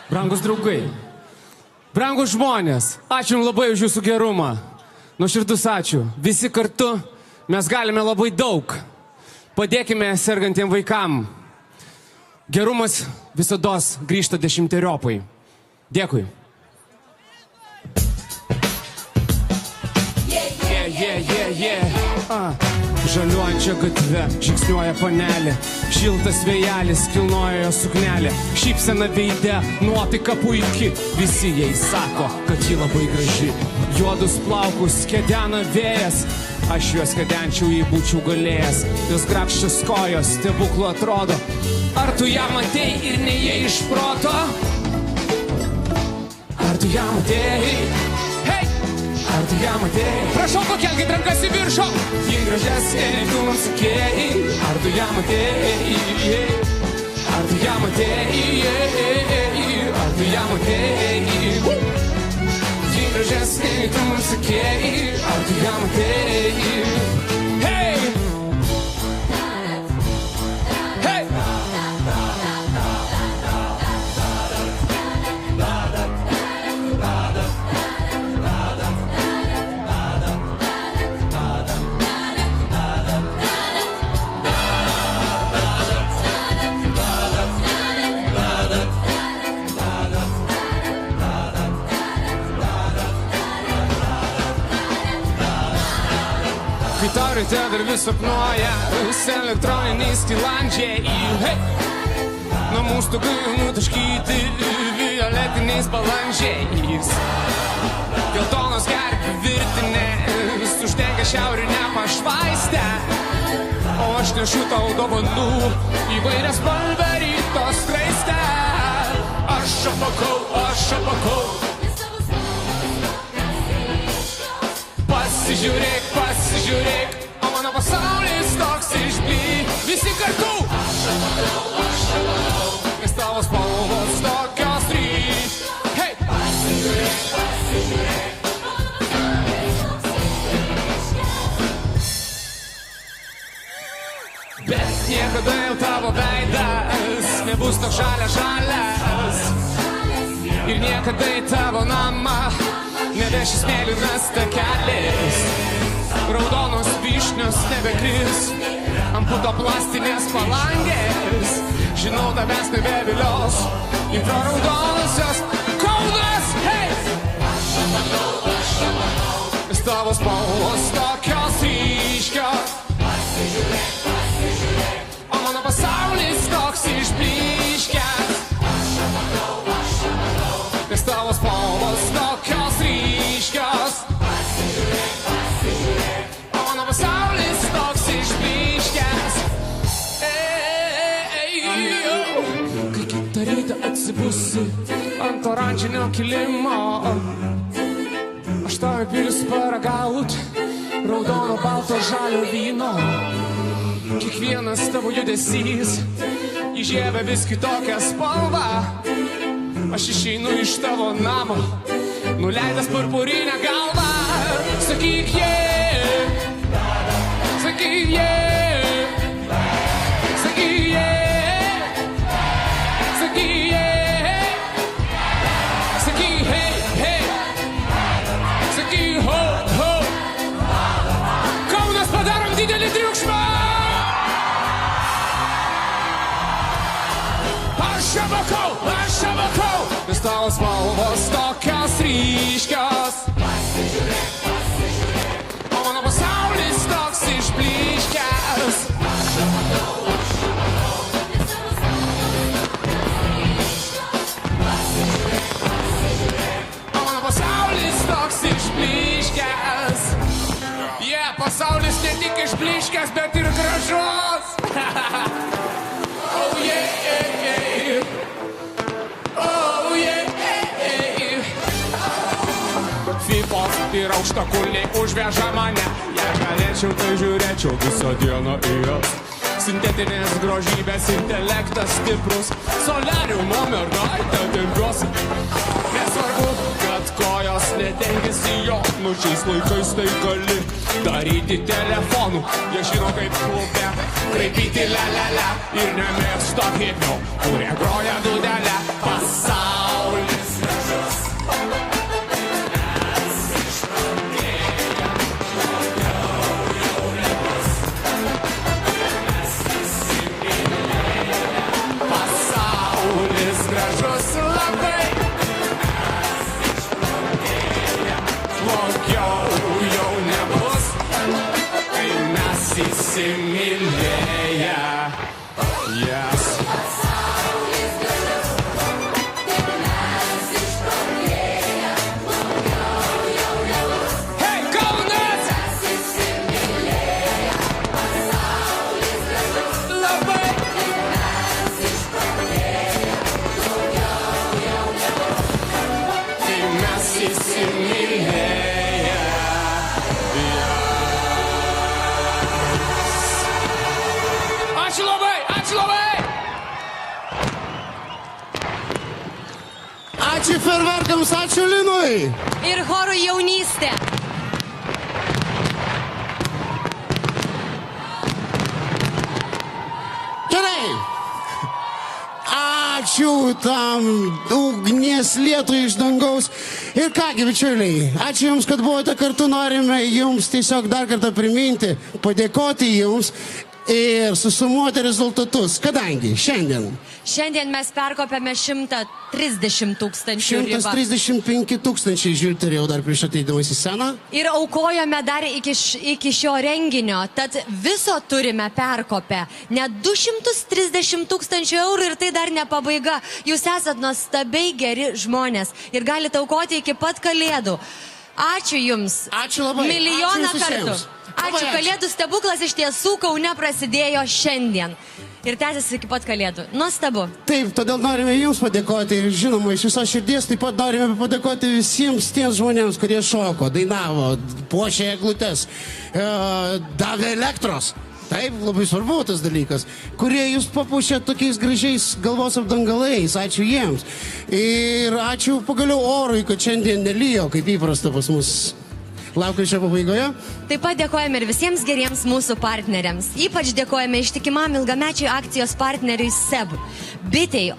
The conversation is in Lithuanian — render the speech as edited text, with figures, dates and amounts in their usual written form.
Brangus draugai, brangus žmonės, ačiū jums labai už jūsų gerumą. Nuoširdus ačiū. Visi kartu mes galime labai daug. Padėkime sergantiem vaikam. Gerumas visados grįžta 10-eriopai. Dėkui. Žaliuojančią gatvę žingsniuoja panelė, šiltas vėjelis kilnoja jo suknelė, šypsena veide, nuotaika puiki, visi jai sako, kad ji labai graži. Juodus plaukus kedena vėjas, aš juos kedenčiau, jei būčiau galėjęs, jos grakščios kojos stebuklu atrodo. Ar tu ją matei ir neėjai iš proto? Ar tu ją matei? Hei! Ar tu ją matei? Prašau, pakelkit rankas į viršų. Ji gražesnė, tu man sakėjai. Ar tu ją matei? Ar tu ją matei? Ar tu ją matei? Ji gražesnė, tu man sakėjai. Ar tu ją matei? Hei! Hei! Tau ryte dar vis sapnuoja elektroniniai skilandžiai. Hey! Namų stogai nutaškyti violetiniais balandžiais. Geltonos gerpių virtinės uždengia šiaurinę pašvaistę. O aš nešu tau dovanų įvairias spalvę ryto skraistę. Aš apakau. Pasižiūrėk, o mano pasaulis toks išbly. Visi kartu! Aš apakau, nes tavo spalvos tokios ryš. Hei! Pasižiūrėk. Bet niekada jau tavo veidas nebus toks žalias. Ir niekada į tavo namą nevešis mėlynas takelis. Raudonos vyšnios nebekris ant puto plastinės palangės. Žinau, tavęs nebevilios infraraudonusios Kaunas. Hei! Aš apakau, nes tavo spalvos tokios ryškios. Pasižiūrėk, o mano pasaulis toks išblyškęs. Aš apakau, nes tavo spalvos tokios ryškios. Pasižiūrėk, o mano pasaulis toks išblyškęs. Kai kitą rytą atsibusi ant oranžinio kilimo, aš tau įpilsiu paragaut raudono, balto, žalio vyno. Kiekvienas tavo judesys įžiebia vis kitokią spalvą. Aš išeinu iš tavo namo, nuleidęs purpurinę galvą. Sakyk yeah, sakyk yeah, sakyk yeah, sakyk yeah, sakyk hey, hey, sakyk ho, ho. Kaunas, padarom didelį triukšmą. Aš apakau, nes tavo spalvos tokios ryškios. Pasižiūrėk, o mano pasaulis toks išblyškęs. Aš apakau, nes tavo spalvos Pasižiūrėk, o mano pasaulis toks išblyškęs. Pasaulis ne tik išblyškęs, bet ir gražus. Oh yeah, oh yeah. Fifos ir aukštakulniai užveža mane. Jei galėčiau, tai žiūrėčiau visą dieną į jas. Sintetinės grožybės intelektas stiprus. Solariumo mergaitę tempiuosi. Nesvarbu, kad kojos netenkėsi jo. Nu šiais laikais tai gali daryti telefonu. Jie žino kaip klube kraipyti la la la. Ir nemėgsta hipio, kurie groja dūdelę. Pasaulį gražus labai. Blogiau jau nebus, kai mes įsimylėję. Yes. Hey, Kaunas! Labai. Kai mes įsimylėję. Ačiū labai, ačiū labai! Ačiū ferverkams, ačiū Linui. Ir chorų jaunystė. Gerai. Ačiū tam ugnies lietui iš dangaus. Ir kągi, bičiuliai, ačiū Jums, kad buvote kartu. Norime Jums tiesiog dar kartą priminti, padėkoti Jums ir susumuoti rezultatus. Kadangi Šiandien mes perkopėme 130 tūkstančių ribą. 135 tūkstančiai žiūrėjau dar prieš ateidamas į sceną. Ir aukojome dar iki šio renginio, tad viso turime perkopę net 230 tūkstančių eurų ir tai dar ne pabaiga. Jūs esat nuostabiai geri žmonės ir galite aukoti iki pat Kalėdų. Ačiū Jums. Ačiū labai. Milijoną Ačiū kartų. visiems. Ačiū, Kalėdų stebuklas iš tiesų Kaune prasidėjo šiandien. Ir tęsiasi iki pat Kalėdų. Nuostabu. Taip, todėl norime Jums padėkoti ir žinoma, iš viso širdies taip pat norime padėkoti visiems tiems žmonėms, kurie šoko, dainavo, puošė eglutes, davė elektros. Taip, labai svarbu tas dalykas, kurie Jūs papuošė tokiais gražiais galvos apdangalais. Ačiū jiems. Ir ačiū pagaliau orui, kad šiandien nelijo, kaip įprasta pas mus lapkričio pabaigoje. Taip pat dėkojame ir visiems geriems mūsų partneriams. Ypač dėkojame ištikimam ilgamečiai akcijos partneriui SEB, bitei,